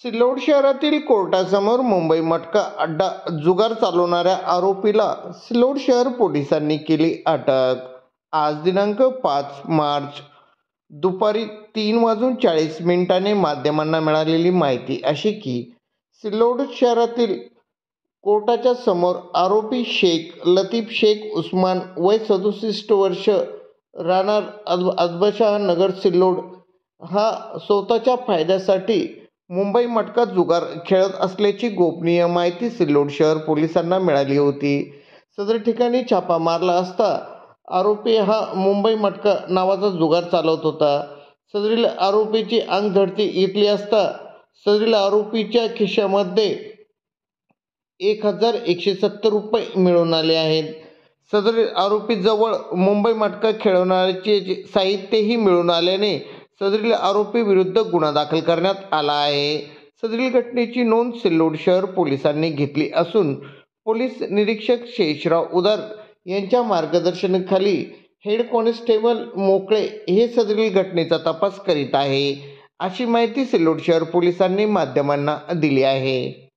सिल्लोड शहरातील कोर्टासमोर मुंबई मटका अड्डा जुगार चालवणाऱ्या आरोपीला सिल्लोड शहर पोलिसांनी केली अटक। आज दिनांक 5 मार्च दुपारी 3:40 माध्यमांना मिळालेली माहिती अशी की सिल्लोड शहरातील कोर्टाच्या समोर आरोपी शेख लतीफ शेख उस्मान वय 67 वर्ष राहणार अदबशाह नगर सिल्लोड हा स्वतःच्या फायद्यासाठी मुंबई मटका जुगार खेळत असल्याची गोपनीय माहिती सिल्लोड शहर पोलिसांना मिळाली होती। सदर ठिकाणी छापा मारला असता आरोपी हा मुंबई मटका नावाचा जुगार चालवत होता। सदरील आरोपीची अंगझडती घेतली असता सदरील आरोपीच्या खिशामध्ये 1170 रुपये मिळून आले आहेत। सदरील आरोपी जवळ मुंबई मटका खेळवण्याचे साहित्यही मिळून आल्याने सदरील आरोपी विरुद्ध गुन्हा दाखल करण्यात आला आहे। सदरील घटनेची नोंद सिल्लोड शहर पोलिसांनी घेतली असून पोलीस निरीक्षक शेषराव उदार यांच्या मार्गदर्शनाखाली हेड कॉन्स्टेबल मोकळे हे सदरील घटनेचा तपास करीत आहे, अशी माहिती सिल्लोड शहर पोलिसांनी माध्यमांना दिली आहे।